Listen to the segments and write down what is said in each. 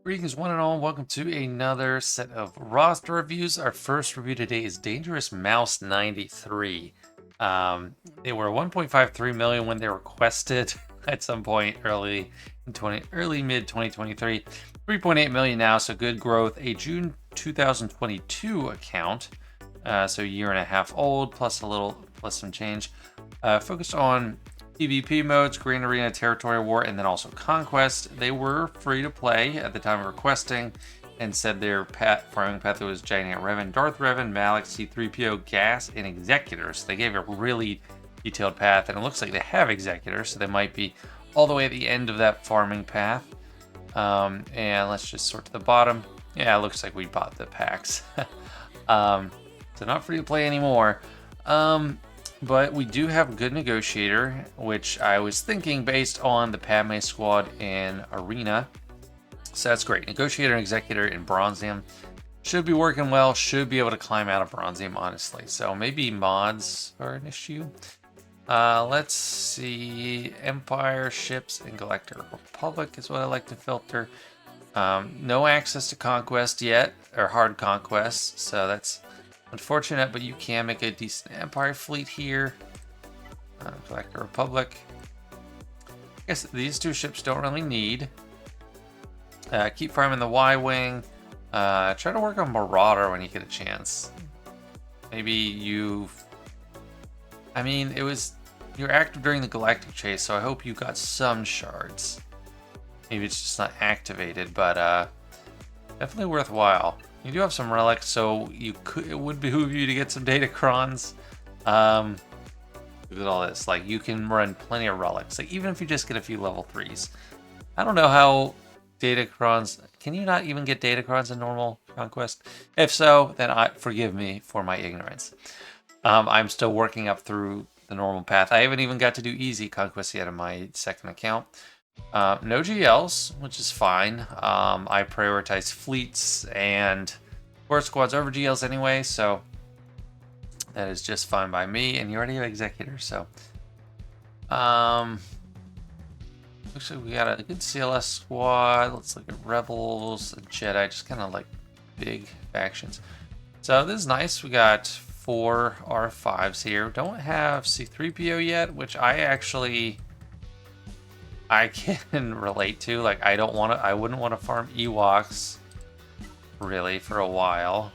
Greetings, one and all. Welcome to another set of roster reviews. Our first review today is Dangerous Mouse 93. They were 1.53 million when they requested at some point early mid 2023. 3.8 million now, so good growth. A June 2022 account, so a year and a half old, plus some change. Focused on PvP modes, Grand Arena, Territory War, and then also Conquest. They were free to play at the time of requesting and said their farming path was Giant Revan, Darth Revan, Malak, C-3PO, Gas, and Executors. They gave a really detailed path, and it looks like they have Executors, so they might be all the way at the end of that farming path. And let's just sort to the bottom. Yeah, it looks like we bought the packs. So not free to play anymore. But we do have a good negotiator, which I was thinking based on the Padme squad in Arena. So that's great. Negotiator and Executor in Bronzium should be working well, should be able to climb out of Bronzium, honestly. So maybe mods are an issue. Let's see. Empire, Ships, and Galactic Republic is what I like to filter. No access to Conquest yet, or Hard Conquest, so that's unfortunate, but you can make a decent Empire fleet here. Galactic Republic. I guess these two ships don't really need. Keep farming the Y-Wing. Try to work on Marauder when you get a chance. Maybe you're active during the Galactic Chase, so I hope you got some shards. Maybe it's just not activated, but definitely worthwhile. You do have some relics, so it would behoove you to get some Datacrons. Look at all this. Like, you can run plenty of relics. Like, even if you just get a few level 3s. I don't know how Datacrons... Can you not even get Datacrons in normal Conquest? If so, then forgive me for my ignorance. I'm still working up through the normal path. I haven't even got to do easy Conquest yet on my second account. No GLs, which is fine. I prioritize fleets and force squads over GLs anyway, so that is just fine by me. And you already have Executors, so looks like we got a good CLS squad. Let's look at Rebels and Jedi, just kind of like big factions. So this is nice. We got 4 R5s here. Don't have C-3PO yet, which I can relate to. Like, I wouldn't want to farm Ewoks really for a while.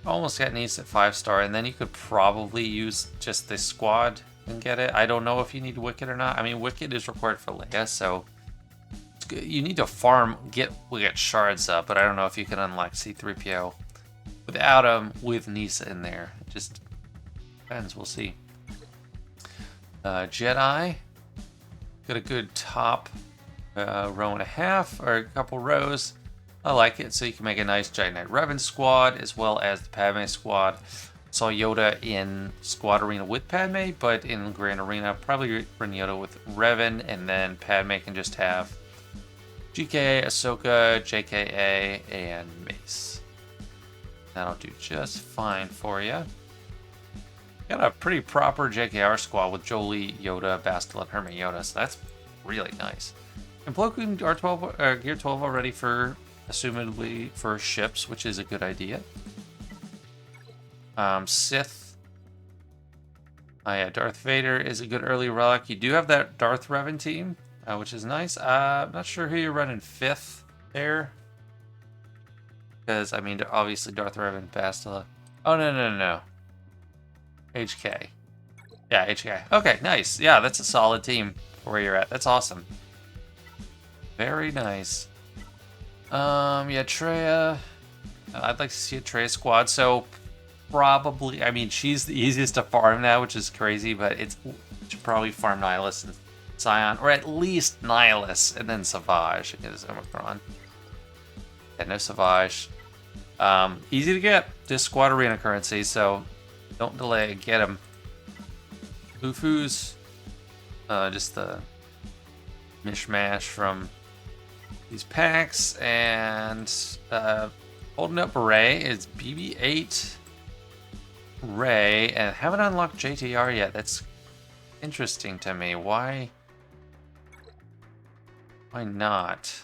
Almost got Nice at 5-star, and then you could probably use just this squad and get it. I don't know if you need Wicket or not. I mean, Wicket is required for Leia, so you need to get shards up, but I don't know if you can unlock C-3PO without him with Nisa in there. It just depends. We'll see. Jedi, got a good top row and a half, or a couple rows. I like it, so you can make a nice Giant Knight Revan squad, as well as the Padme squad. Saw Yoda in Squad Arena with Padme, but in Grand Arena, probably run Yoda with Revan, and then Padme can just have GK, Ahsoka, JKA, and Mace. That'll do just fine for you. Got a pretty proper JKR squad with Jolie, Yoda, Bastila, and Hermit Yoda, so that's really nice. And Plo Koon R12, Gear 12 already assumedly for ships, which is a good idea. Sith. Oh yeah, Darth Vader is a good early relic. You do have that Darth Revan team, which is nice. I'm not sure who you're running 5th there. Because, I mean, obviously Darth Revan, Bastila. Oh, no. HK. Yeah, HK. Okay, nice. Yeah, that's a solid team where you're at. That's awesome. Very nice. Yeah, Traya. I'd like to see a Traya squad. So, probably, I mean, she's the easiest to farm now, which is crazy, but you should probably farm Nihilus and Scion, or at least Nihilus, and then Savage. It is Omicron. Yeah, no Savage. Easy to get. Just Squad Arena currency, so don't delay, get him. Ufu's just the mishmash from these packs, and holding up Ray is BB-8 Ray, and haven't unlocked JTR yet. That's interesting to me. Why Why not?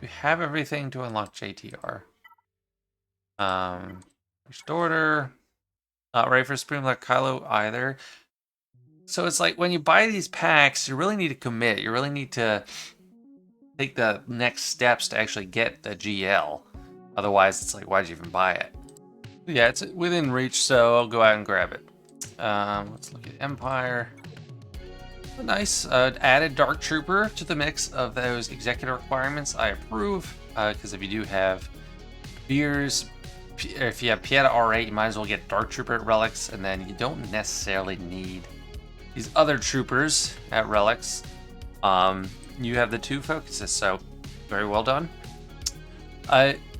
We have everything to unlock JTR. First order. Not ready for Supreme like Kylo either. So it's like when you buy these packs, you really need to commit. You really need to take the next steps to actually get the GL. Otherwise, it's like, why'd you even buy it? Yeah, it's within reach, so I'll go out and grab it. Let's look at Empire. Nice. Added Dark Trooper to the mix of those executive requirements. I approve, because if you do have beers, if you have Pieta R8, you might as well get Dark Trooper at Relics, and then you don't necessarily need these other troopers at Relics. You have the 2 focuses, so very well done.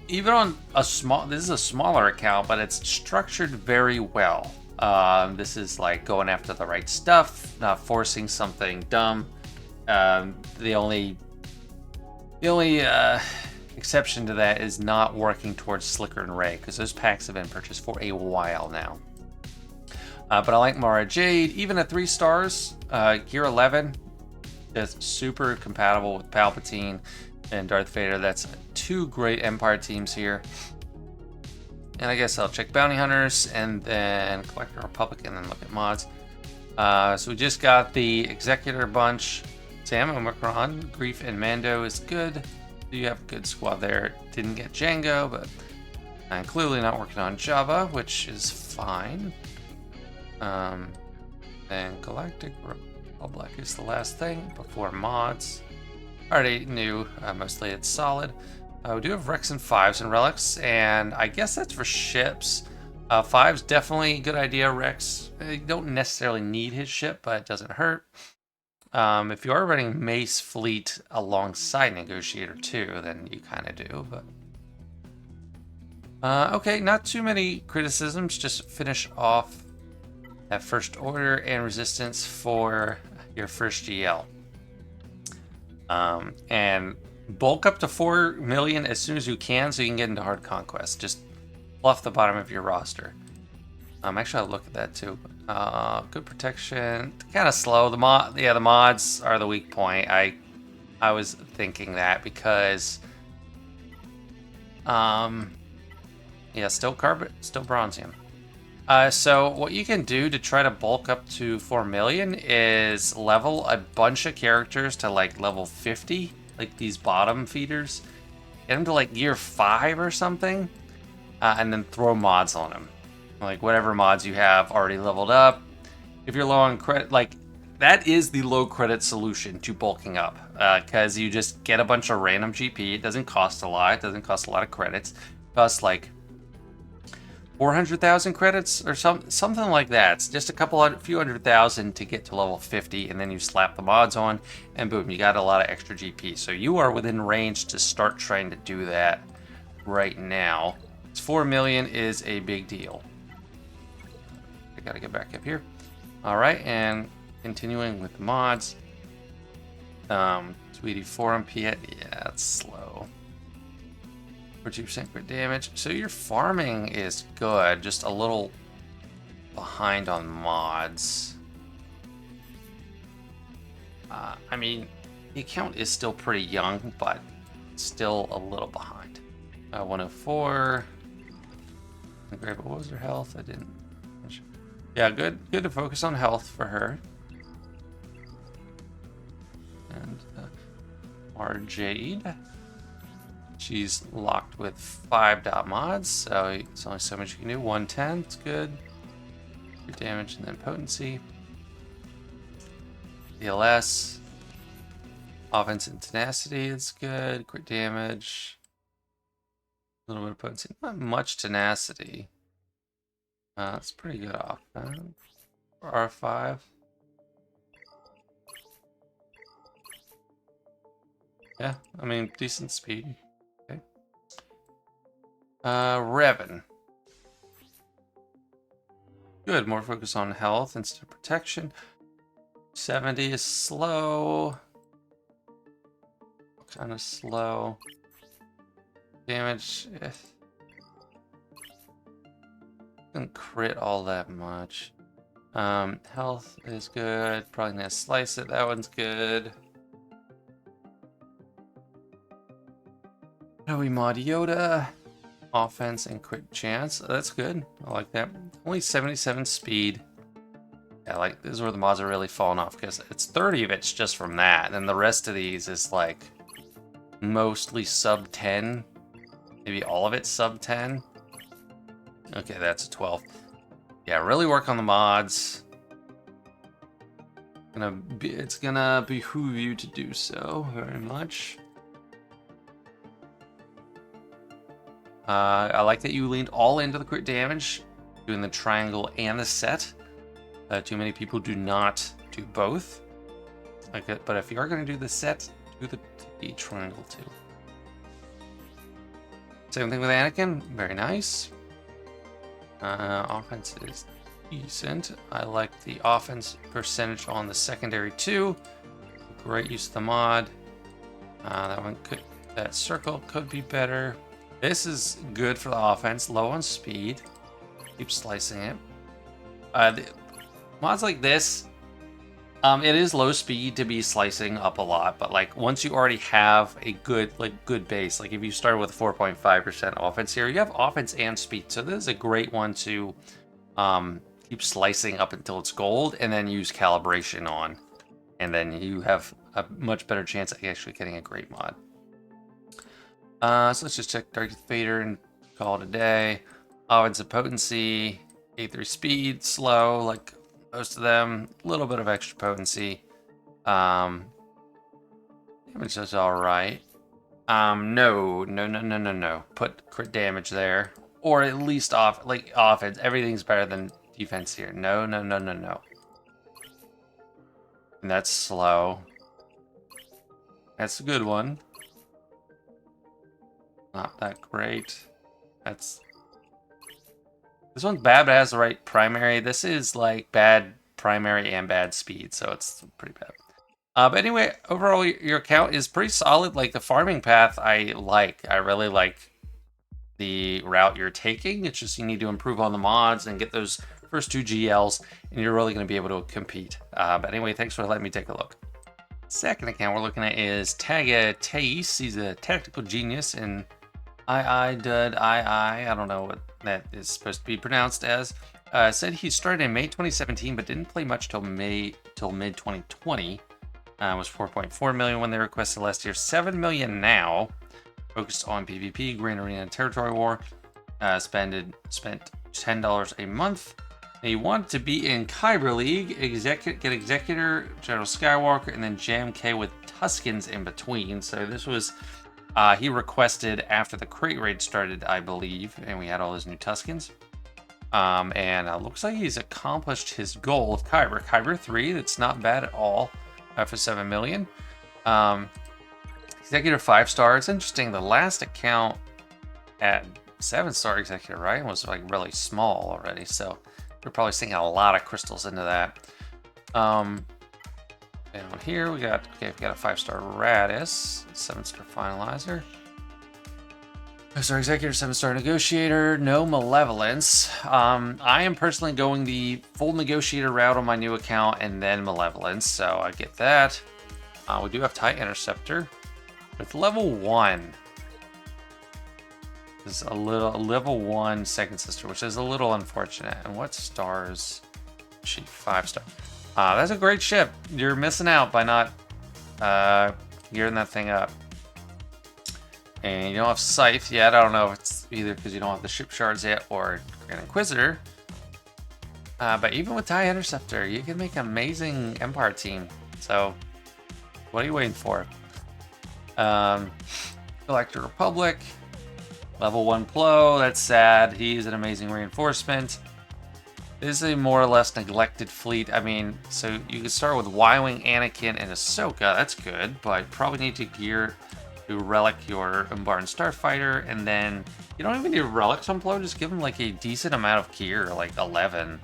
Even on a small, this is a smaller account, but it's structured very well. This is like going after the right stuff, not forcing something dumb. The only exception to that is not working towards Slicker and Ray, because those packs have been purchased for a while now. But I like Mara Jade, even at 3 stars. Gear 11 is super compatible with Palpatine and Darth Vader. That's 2 great Empire teams here. And I guess I'll check Bounty Hunters and then collect the Republic and then look at mods. So we just got the Executor bunch. Sam, Omicron, Grief, and Mando is good. You have a good squad there. Didn't get Django, but I'm clearly not working on Java, which is fine. Then Galactic Republic is the last thing before mods. Already knew, mostly it's solid. We do have Rex and 5s and Relics, and I guess that's for ships. 5's definitely a good idea, Rex. You don't necessarily need his ship, but it doesn't hurt. If you are running Mace Fleet alongside Negotiator too, then you kind of do, but... okay, not too many criticisms, just finish off that First Order and Resistance for your first GL. And bulk up to 4 million as soon as you can so you can get into Hard Conquest. Just fluff the bottom of your roster. Actually, I'll look at that too. Good protection, kind of slow. The mods are the weak point. I was thinking that because, yeah, still bronzium. So what you can do to try to bulk up to 4 million is level a bunch of characters to like level 50, like these bottom feeders. Get them to like gear 5 or something, and then throw mods on them. Like whatever mods you have already leveled up. If you're low on credit, like that is the low credit solution to bulking up, because you just get a bunch of random GP. It doesn't cost a lot. It doesn't cost a lot of credits. It costs like 400,000 credits or something like that. It's just a few hundred thousand to get to level 50, and then you slap the mods on, and boom, you got a lot of extra GP. So you are within range to start trying to do that right now. 4 million is a big deal. I gotta get back up here. All right, and continuing with the mods. Sweetie 4 on Piet, yeah, it's slow. 42% crit damage. So your farming is good, just a little behind on mods. I mean, the account is still pretty young, but still a little behind. 104. Great, what was her health? I didn't. Yeah, good to focus on health for her. And our Jade. She's locked with 5 mods, so it's only so much you can do. 110, it's good. Good damage and then potency. DLS. Offense and tenacity is good. Crit damage. A little bit of potency. Not much tenacity. It's pretty good offense. For R5. Yeah, I mean, decent speed. Okay. Revan. Good, more focus on health instead of protection. 70 is slow. Kind of slow. Damage, didn't crit all that much. Health is good. Probably gonna slice it. That one's good. How do we mod Yoda? Offense and crit chance. That's good. I like that. Only 77 speed. Yeah, like this is where the mods are really falling off because it's 30 of it's just from that, and the rest of these is like mostly sub 10. Maybe all of it sub 10. Okay, that's a 12. Yeah, really work on the mods. It's gonna behoove you to do so very much. I like that you leaned all into the crit damage, doing the triangle and the set. Too many people do not do both. Okay, but if you are going to do the set, do the triangle too. Same thing with Anakin. Very nice. Offense is decent. I like the offense percentage on the secondary too. Great use of the mod. That circle could be better. This is good for the offense. Low on speed. Keep slicing it. Mods like this, it is low speed to be slicing up a lot, but like once you already have a good base, like if you started with 4.5% offense here, you have offense and speed. So this is a great one to keep slicing up until it's gold and then use calibration on. And then you have a much better chance of actually getting a great mod. So let's just check Darth Vader and call it a day. Offensive potency, 83 speed, slow, like most of them. A little bit of extra potency. Damage is alright. No. Put crit damage there. Or at least offense. Everything's better than defense here. No. And that's slow. That's a good one. Not that great. This one's bad, but it has the right primary. This is like bad primary and bad speed, so it's pretty bad. But anyway, overall, your account is pretty solid. Like the farming path, I really like the route you're taking. It's just you need to improve on the mods and get those first 2 GLs, and you're really going to be able to compete. But anyway, thanks for letting me take a look. Second account we're looking at is Tagataese. He's a tactical genius in I don't know what that is supposed to be pronounced as. Said he started in May 2017 but didn't play much till mid 2020. Was 4.4 million when they requested last year, 7 million now. Focused on PvP, Grand Arena, and Territory War. Spent $10 a month. And he wanted to be in Kyber League, get Executor, General Skywalker, and then JMK with Tuskens in between. So this was he requested after the crate raid started, I believe, and we had all his new Tuskens. And looks like he's accomplished his goal of Kyber. Kyber 3, that's not bad at all for 7 million. Executive 5-star. It's interesting, the last account at 7-star Executive, right, was like really small already, so we're probably seeing a lot of crystals into that. Down here we got a 5-star Radis, 7-star Finalizer. 5-star Executor, 7-star Negotiator, no Malevolence. I am personally going the full Negotiator route on my new account and then Malevolence, so I get that. We do have TIE Interceptor with level 1. This is a level 1 second sister, which is a little unfortunate. And what stars? She 5-star. That's a great ship. You're missing out by not gearing that thing up. And you don't have Scythe yet. I don't know if it's either because you don't have the ship shards yet or Grand Inquisitor. But even with TIE Interceptor, you can make an amazing Empire team. So, what are you waiting for? Galactic Republic. Level 1 Plo. That's sad. He's an amazing reinforcement. This is a more or less neglected fleet. I mean, so you can start with Y-Wing, Anakin, and Ahsoka. That's good, but probably need to gear to relic your Umbaran Starfighter, and then you don't even need relics on Plo. Just give him like a decent amount of gear, like 11,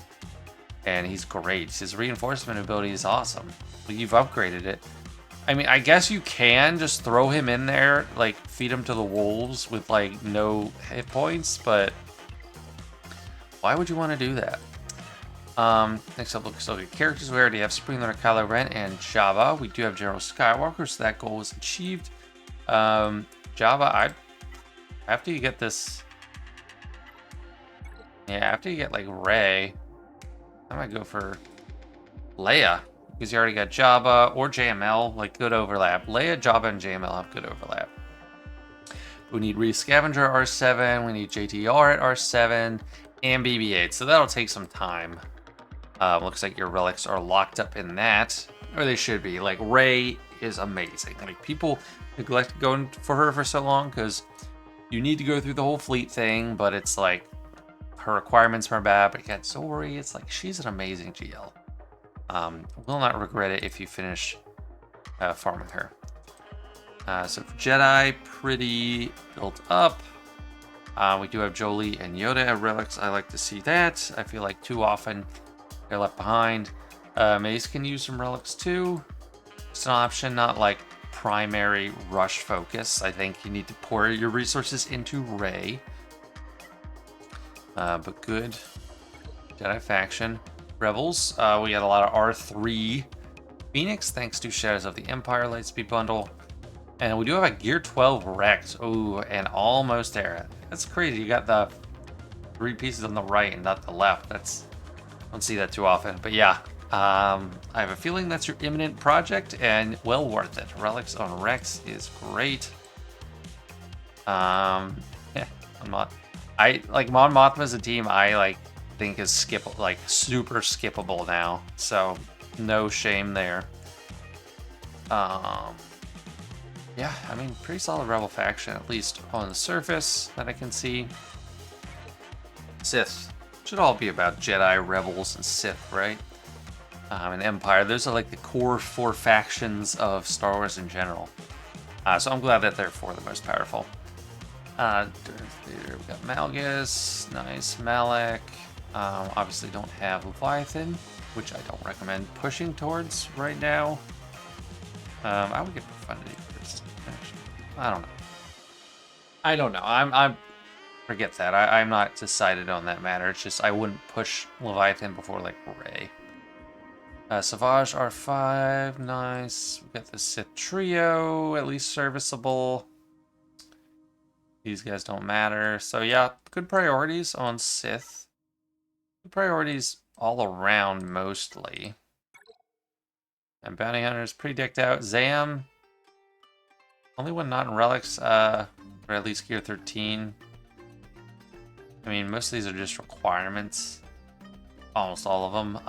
and he's great. His reinforcement ability is awesome. You've upgraded it. I mean, I guess you can just throw him in there, like feed him to the wolves with like no hit points, but why would you want to do that? Next up, looks like characters. We already have Supreme Leader Kylo Ren and Jabba. We do have General Skywalker, so that goal was achieved. Jabba, I After you get this... Yeah, after you get, like, Ray, I might go for Leia. Because you already got Jabba or JML, like, good overlap. Leia, Jabba, and JML have good overlap. We need Re-Scavenger at R7, we need JTR at R7, and BB-8, so that'll take some time. Looks like your relics are locked up in that, or they should be. Like, Rey is amazing. Like, people neglect going for her for so long because you need to go through the whole fleet thing, but it's like her requirements are bad. But you got Zori, it's like she's an amazing GL. Will not regret it if you finish farming her. So for Jedi, pretty built up. We do have Jolie and Yoda at relics. I like to see that. I feel like too often they're left behind. Mace can use some relics too. It's an option, not like primary rush focus. I think you need to pour your resources into Rey. But good. Jedi faction. Rebels. We got a lot of R3 Phoenix, thanks to Shadows of the Empire Lightspeed bundle. And we do have a Gear 12 Rex. Ooh, and almost there. That's crazy. You got the 3 pieces on the right and not the left. That's... don't see that too often. But yeah, I have a feeling that's your imminent project and well worth it. Relics on Rex is great. Yeah, I like Mon Mothma as a team. I like think is super skippable now. So no shame there. Yeah, I mean, pretty solid Rebel faction, at least on the surface that I can see. Sith. Should all be about Jedi, Rebels, and Sith, right? And Empire. Those are like the core 4 factions of Star Wars in general. So I'm glad that they're 4 the most powerful. We got Malgus, nice, Malak. Obviously don't have Leviathan, which I don't recommend pushing towards right now. I would get Profundity first. I don't know. I'm forget that. I'm not decided on that matter. It's just I wouldn't push Leviathan before like Rey. Savage R5, nice. We got the Sith trio, at least serviceable. These guys don't matter. So yeah, good priorities on Sith. Good priorities all around mostly. And Bounty Hunter's pretty decked out. Zam, only one not in relics, or at least Gear 13. I mean, most of these are just requirements. Almost all of them.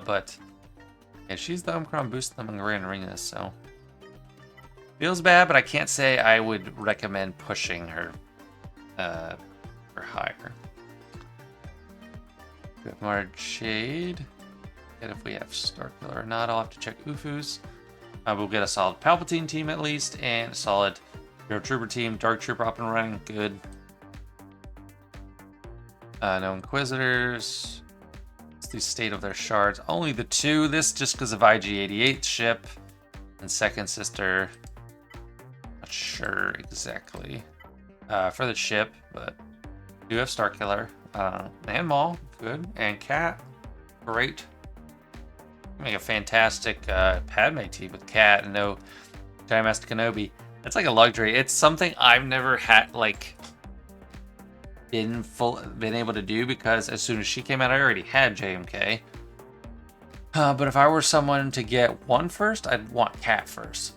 But yeah, she's the Omicron boost them in Grand Arena, so feels bad, but I can't say I would recommend pushing her for higher. We have Marge Shade. And if we have Starkiller or not, I'll have to check UFUs. We'll get a solid Palpatine team at least, and a solid Hero Trooper team. Dark Trooper up and running, good. No Inquisitors. It's the state of their shards. Only the 2. This just because of IG-88's ship. And Second Sister. Not sure exactly for the ship, but we do have Starkiller. And Maul, good. And Cat, great. Make a fantastic Padme team with Cat and no Jedi Master Kenobi. That's like a luxury. It's something I've never had been able to do because as soon as she came out, I already had JMK. But if I were someone to get one first, I'd want Cat first.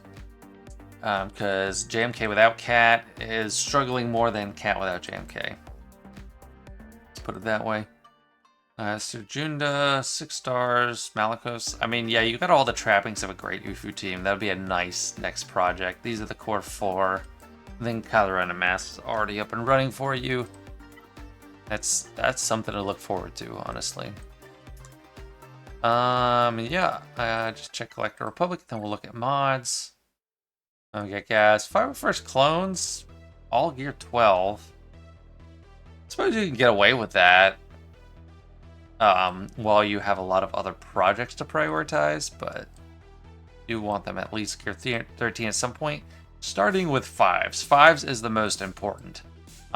Because JMK without Cat is struggling more than Cat without JMK. Let's put it that way. Serjunda, 6 stars, Malicos. I mean, yeah, you got all the trappings of a great UFU team. That would be a nice next project. These are the core 4. I think Kylo Ren and Mass is already up and running for you. That's something to look forward to, honestly. Yeah, just check Collector Republic, then we'll look at mods. We got gas. 5 first clones, all Gear 12. I suppose you can get away with that. While you have a lot of other projects to prioritize, but you want them at least Gear 13 at some point, starting with 5s. 5s is the most important.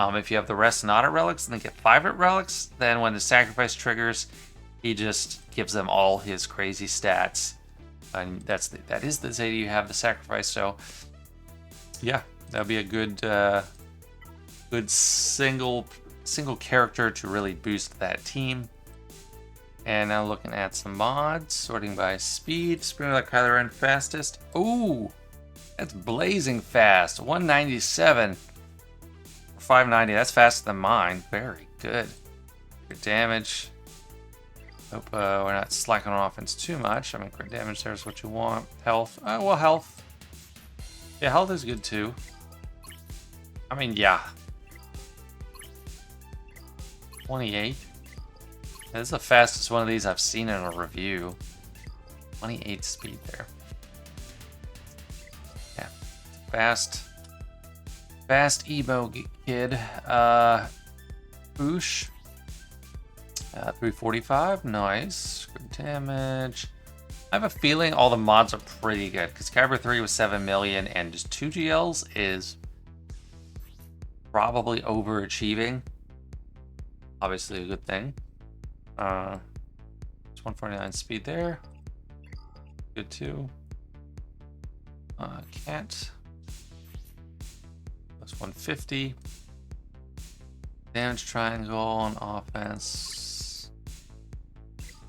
If you have the rest not at relics and then get 5 at relics, then when the sacrifice triggers, he just gives them all his crazy stats, and that is the Zeta you have the sacrifice. So yeah, that'll be a good good single character to really boost that team. And now looking at some mods, sorting by speed, spinning like Kylo Ren fastest. Ooh, that's blazing fast. 197 for 590. That's faster than mine. Very good. Crit damage. Hope we're not slacking on offense too much. I mean, crit damage there is what you want. Health. Well, health. Yeah, health is good too. I mean, yeah. 28. This is the fastest one of these I've seen in a review. 28 speed there. Yeah. Fast Ebo kid. Boosh. 345. Nice. Good damage. I have a feeling all the mods are pretty good because Kyber 3 was 7 million and just 2 GLs is probably overachieving. Obviously a good thing. It's 149 speed there. Good too. Can't. That's 150. Damage triangle on offense.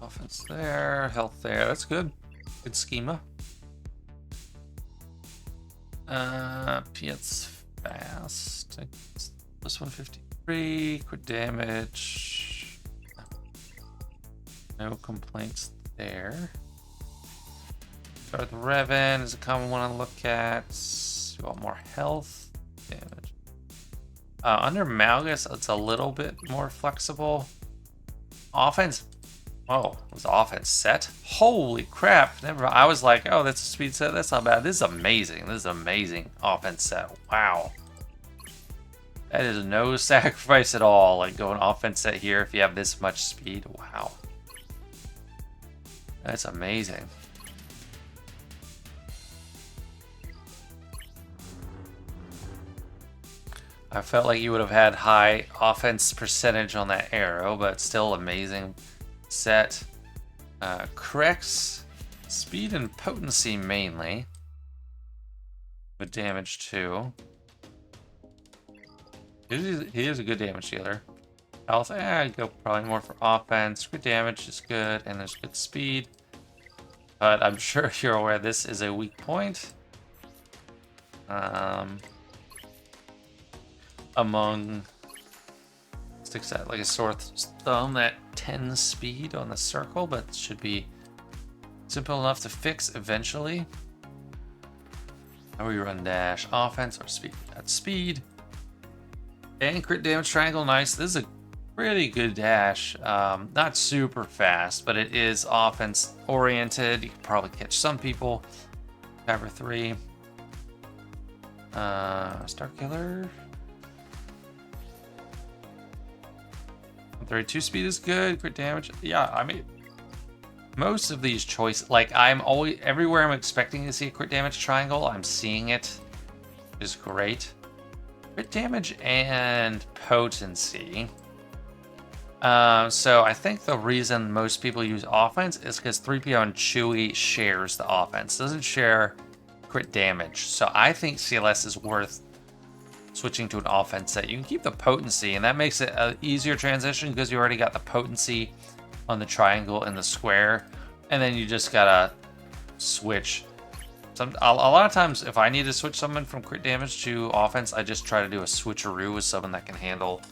Offense there. Health there. That's good. Good schema. Piet's fast. Plus 153. Crit damage. No complaints there. Darth Revan is a common one to look at. You want more health damage. Under Malgus, it's a little bit more flexible. Offense. Oh, was offense set? Holy crap! Never. I was like, oh, that's a speed set. That's not bad. This is amazing. This is amazing offense set. Wow. That is no sacrifice at all. Like going offense set here if you have this much speed. Wow. That's amazing. I felt like you would have had high offense percentage on that arrow, but still amazing set. Corrects speed and potency mainly. With damage too. He is a good damage dealer. Health, I'd go probably more for offense. Good damage is good, and there's good speed. But I'm sure you're aware this is a weak point. Among sticks out like a sore thumb at 10 speed on the circle, but should be simple enough to fix eventually. How we run dash, offense or speed? At speed. And crit damage triangle, nice. This is a pretty good dash. Not super fast, but it is offense oriented. You can probably catch some people. Cover 3. Star Killer. 32 speed is good. Crit damage. Yeah, I mean, most of these choices, like I'm always, everywhere I'm expecting to see a crit damage triangle, I'm seeing it. Is great. Crit damage and potency. So I think the reason most people use offense is because 3PO and Chewie shares the offense. Doesn't share crit damage. So I think CLS is worth switching to an offense set. You can keep the potency, and that makes it an easier transition because you already got the potency on the triangle and the square, and then you just gotta switch. A lot of times, if I need to switch someone from crit damage to offense, I just try to do a switcheroo with someone that can handle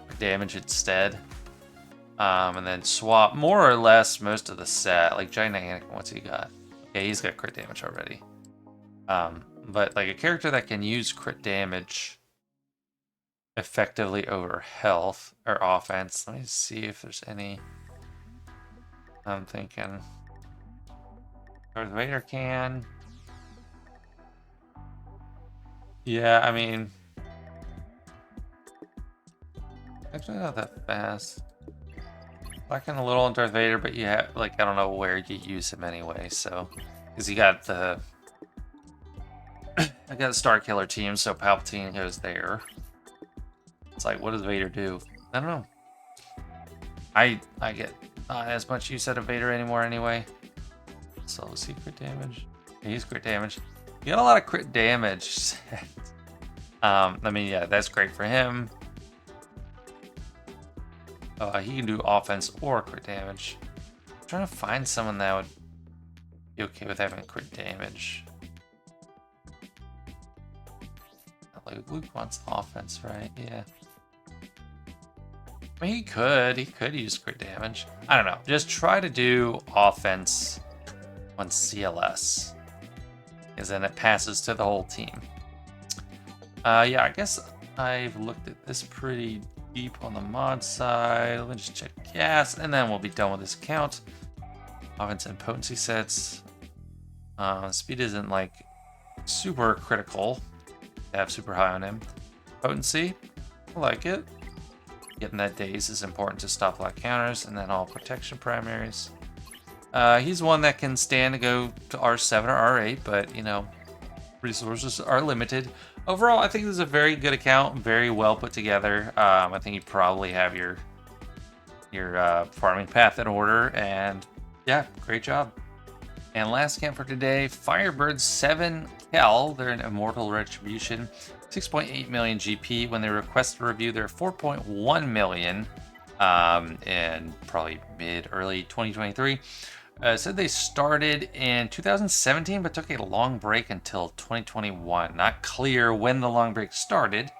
crit damage instead, and then swap more or less most of the set. Like Gigantic, what's he got? Okay, he's got crit damage already. But like a character that can use crit damage effectively over health or offense. Let me see if there's any. I'm thinking Darth Vader can. Yeah, I mean, actually not that fast. Lacking a little on Darth Vader, but you have, like, I don't know where you use him anyway, so. Because you got the. I got a Star Killer team, so Palpatine goes there. It's like, what does Vader do? I don't know. I get not as much use out of Vader anymore anyway. So let's see crit damage. He's crit damage. You got a lot of crit damage. I mean, yeah, that's great for him. He can do offense or crit damage. I'm trying to find someone that would be okay with having crit damage. Like Luke wants offense, right? Yeah. I mean, he could use crit damage. I don't know. Just try to do offense on CLS, because then it passes to the whole team. Yeah, I guess I've looked at this pretty deep on the mod side. Let me just check gas, and then we'll be done with this account. Offense and potency sets. Speed isn't like super critical to have super high on him. Potency, I like it. Getting that daze is important to stop black counters, and then all protection primaries. He's one that can stand to go to R7 or R8, but you know, resources are limited. Overall, I think this is a very good account, very well put together. I think you probably have your farming path in order, and yeah, great job. And last camp for today, Firebird 7 Kell. They're an Immortal Retribution, 6.8 million GP. When they request a review, they're 4.1 million in probably early 2023. Said they started in 2017, but took a long break until 2021. Not clear when the long break started.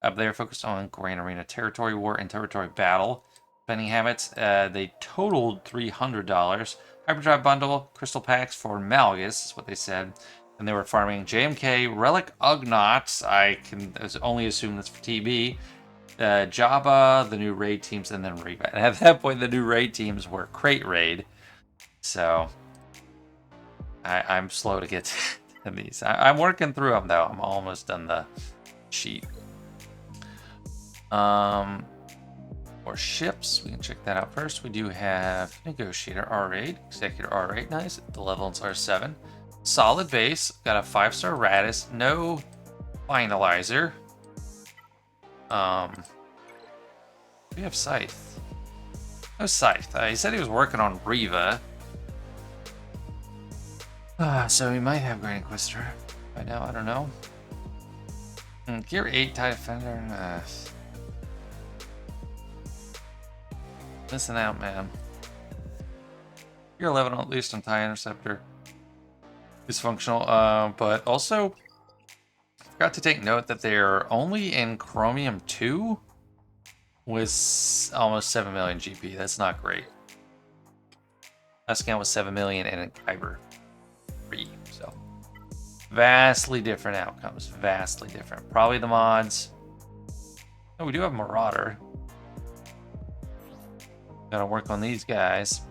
They were focused on Grand Arena Territory War and Territory Battle. Spending habits, they totaled $300. Hyperdrive bundle, crystal packs for Malgus, is what they said. And they were farming JMK, Relic Ugnaughts, I can only assume that's for TB, Jabba, the new raid teams, and then Raid. And at that point, the new raid teams were Crate Raid. So, I'm slow to get to these. I'm working through them, though. I'm almost done the sheet. Or ships, we can check that out first. We do have Negotiator R8, Executor R8, nice. The level is R7. Solid base, got a 5-star Radis, no Finalizer. We have Scythe. No Scythe. He said he was working on Riva. So he might have Grand Inquisitor by now, I don't know. Gear 8 TIE Defender. Missing out, man. Gear 11 at least on TIE Interceptor. Dysfunctional, but also forgot to take note that they're only in Chromium 2 with almost 7 million GP. That's not great. Last count was 7 million and in Kyber 3, so vastly different outcomes. Vastly different. Probably the mods. Oh, we do have Marauder. Gotta work on these guys.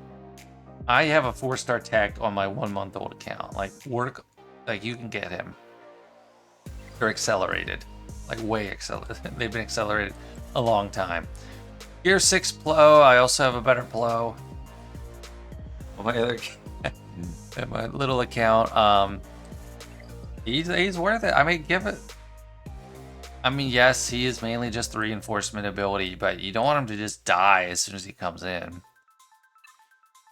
I have a 4-star tech on my 1-month-old account. Like, work, like, you can get him. They're accelerated. Like, way accelerated. They've been accelerated a long time. Gear 6 Plo. I also have a better Plo. My other, my little account. He's worth it. I mean, give it. I mean, yes, he is mainly just the reinforcement ability, but you don't want him to just die as soon as he comes in.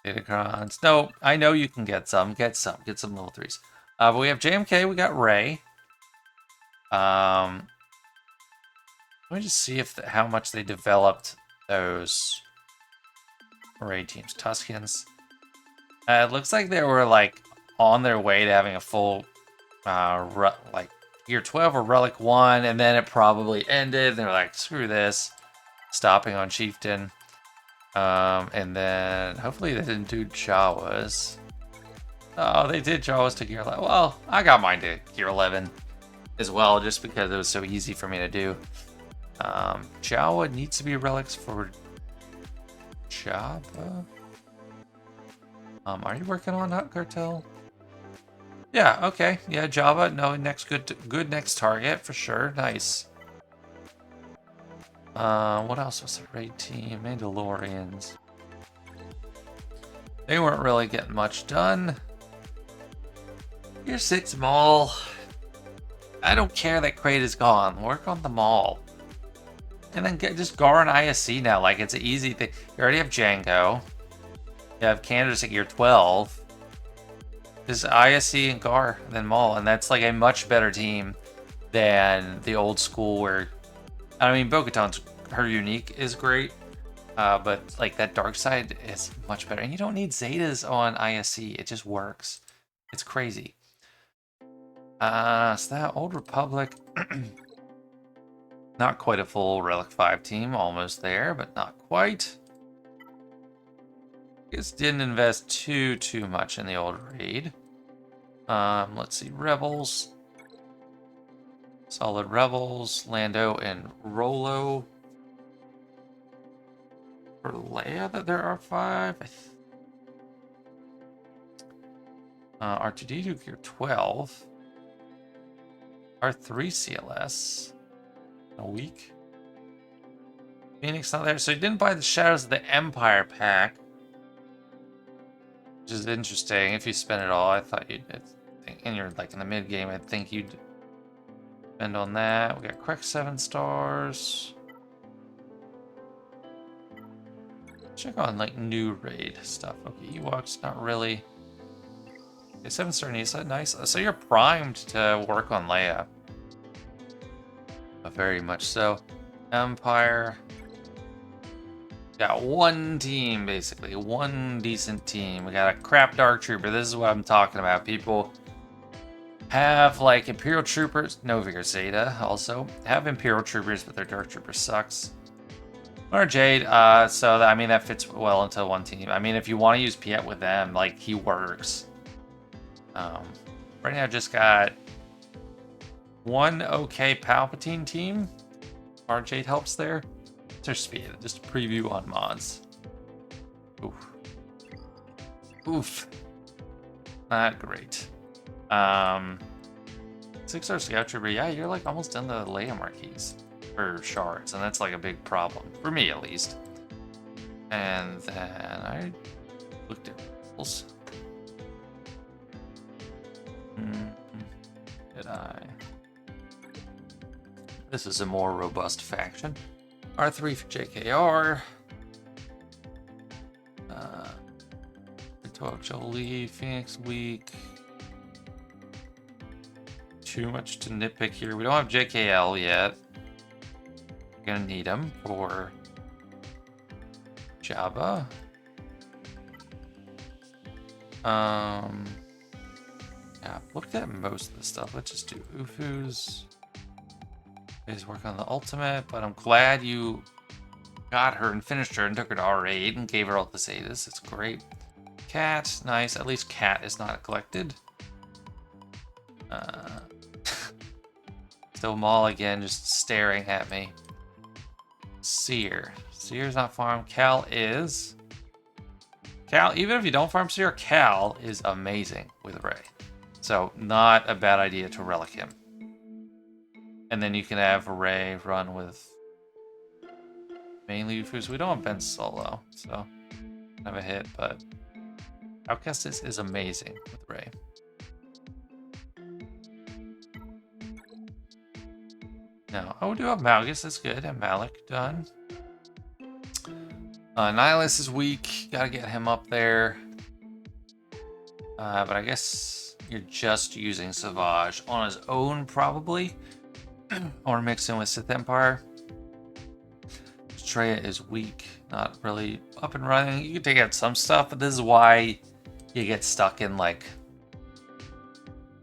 Datacrons. No, I know you can get some. Get some level 3s. But we have JMK, we got Ray. Let me just see if how much they developed those Ray teams. Tuscans. It looks like they were like on their way to having a full like Gear 12 or Relic 1, and then it probably ended. They were like, screw this. Stopping on Chieftain. And then hopefully they didn't do Jawas. Oh, they did Jawas to Gear 11. Well, I got mine to Gear 11 as well, just because it was so easy for me to do. Jawa needs to be relics for Jabba. Are you working on Hut Cartel? Yeah, okay. Yeah, Java. No, next good next target for sure. Nice. What else was the raid team? Mandalorians. They weren't really getting much done. Gear 6 Maul. I don't care that Crate is gone. Work on the Maul. And then just Gar and ISC now. Like, it's an easy thing. You already have Django. You have candidates at Gear 12. Just ISC and Gar, and then Maul. And that's like a much better team than the old school where, I mean, Bo-Katan's, her unique is great, but like that dark side is much better. And you don't need Zetas on ISC, it just works. It's crazy. So that Old Republic, not quite a full Relic 5 team, almost there, but not quite. Just didn't invest too much in the old raid. Let's see, Rebels. Solid Rebels, Lando, and Rolo. For Leia, that there are 5. R2D2 gear 12. R3 CLS. A week. Phoenix not there, so he didn't buy the Shadows of the Empire pack, which is interesting. If you spend it all, I thought you'd, and you're like in the mid game, I think you'd spend on that. We got correct 7 stars. Check on like new raid stuff. Okay, Ewoks not really. Okay, 7-star Nisa, nice. So you're primed to work on Leia. Very much so. Empire. Got one team, basically. One decent team. We got a crap Dark Trooper. This is what I'm talking about. People have, like, Imperial Troopers. No Vigor Zeta, also. Have Imperial Troopers, but their Dark Trooper sucks. Or Jade. So, I mean, that fits well into one team. I mean, if you want to use Piet with them, like, he works. Right now, I just got one okay Palpatine team. Our Jade helps there. Just a preview on mods. Oof. Oof. Not great. 6-star Scout Trooper. Yeah, you're like almost done the Leia marquees for shards, and that's like a big problem for me at least. And then I looked at rules. Did I? This is a more robust faction. R3 for JKR. 12 Jolie, Phoenix weak. Too much to nitpick here. We don't have JKL yet. We're gonna need him for Jabba. Yeah, I've looked at most of the stuff. Let's just do Ufu's. Is working on the ultimate, but I'm glad you got her and finished her and took her to R8 and gave her all the Zetas. It's great. Cat, nice. At least Cat is not collected. Still Maul again, just staring at me. Seer. Seer's not farmed. Kell is. Kell, even if you don't farm Seer, Kell is amazing with Rey. So, not a bad idea to relic him. And then you can have Rey run with mainly Ufus. We don't have Ben Solo, so kind of a hit, but Outcast is amazing with Rey. Now, oh, we do have Malgus, that's good, and Malik done. Nihilus is weak, gotta get him up there. But I guess you're just using Savage on his own, probably. Or mix in with Sith Empire. Traya is weak, not really up and running. You can take out some stuff, but this is why you get stuck in like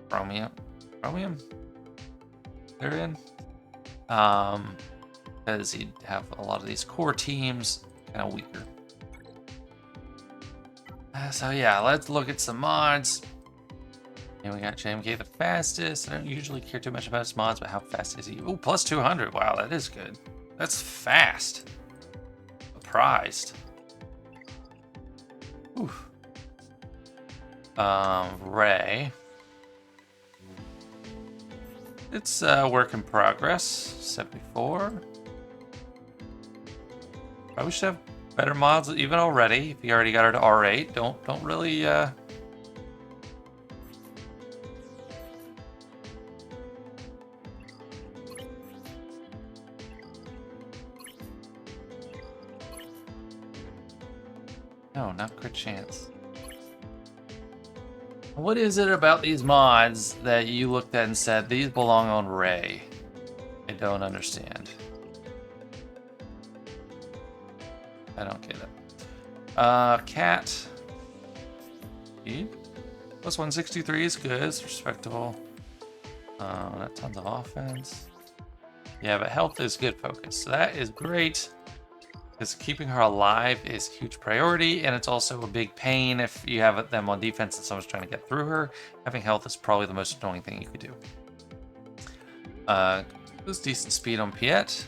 Chromium. They're in. Because you have a lot of these core teams kind of weaker. So yeah, let's look at some mods. And we got JMK the fastest. I don't usually care too much about his mods, but how fast is he? Oh, plus 200. Wow, that is good. That's fast. Surprised. Oof. Rey. It's a work in progress. 74. Probably should have better mods even already. If you already got her to R8, don't really No, not crit chance. What is it about these mods that you looked at and said, these belong on Ray? I don't understand. I don't get it. Cat. Speed. Plus 163 is good. It's respectable. Not tons of offense. Yeah, but health is good focus. So that is great. Because keeping her alive is a huge priority, and it's also a big pain if you have them on defense and someone's trying to get through her. Having health is probably the most annoying thing you could do. There's decent speed on Piet.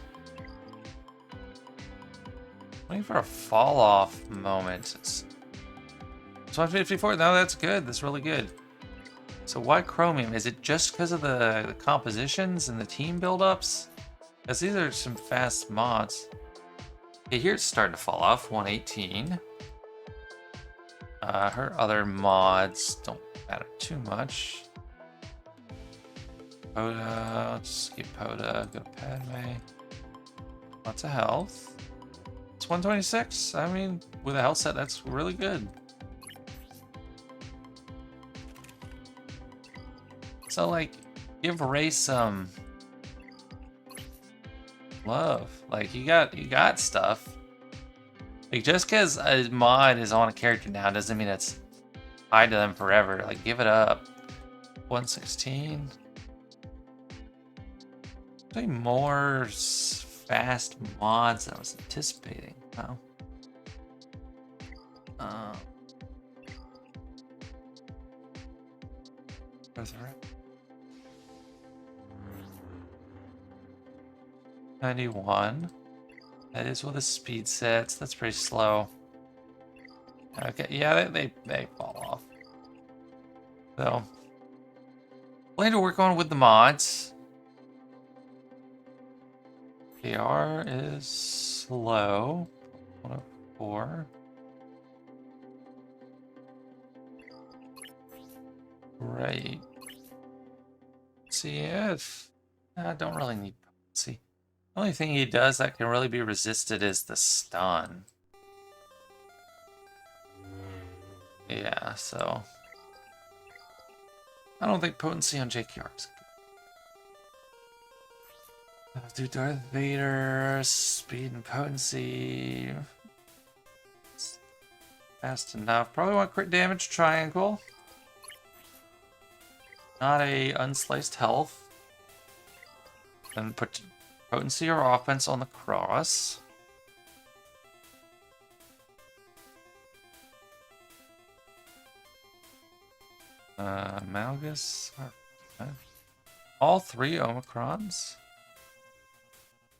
Waiting for a fall off moment. It's 154. No, that's good. That's really good. So why chromium? Is it just because of the compositions and the team buildups? Because these are some fast mods. Okay, here it's starting to fall off. 118. Her other mods don't matter too much. Poda, let's skip Poda, go to Padme. Lots of health. It's 126. I mean, with a health set, that's really good. So, like, give Ray some love. Like, you got stuff. Like, just because a mod is on a character now doesn't mean it's tied to them forever. Like, give it up. 116. Probably more fast mods than I was anticipating. Wow. Where's the rep? 91. That is with the speed sets. That's pretty slow. Okay, yeah, they fall off. So, plenty to work on with the mods. KR is slow. 104. Right. See if I don't really need potency. The only thing he does that can really be resisted is the stun. Yeah, so I don't think potency on JKR is good. I'll do Darth Vader, speed and potency. It's fast enough. Probably want crit damage triangle. Not a unsliced health. Then put potency or offense on the cross. Malgus. All three Omicrons.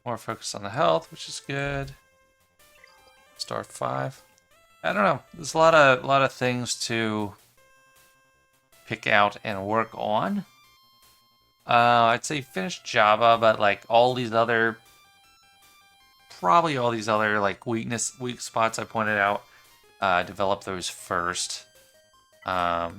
More focus on the health, which is good. Star 5. I don't know. There's a lot of things to pick out and work on. I'd say finish Java, but like probably all these other like weak spots I pointed out, develop those first. Yeah.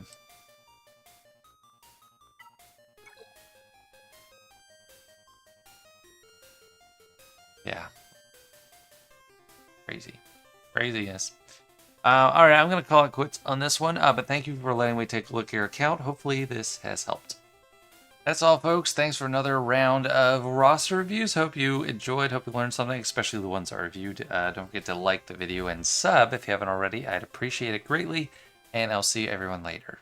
Craziness. All right, I'm going to call it quits on this one, but thank you for letting me take a look at your account. Hopefully this has helped. That's all, folks. Thanks for another round of roster reviews. Hope you enjoyed. Hope you learned something, especially the ones I reviewed. Don't forget to like the video and sub if you haven't already. I'd appreciate it greatly, and I'll see everyone later.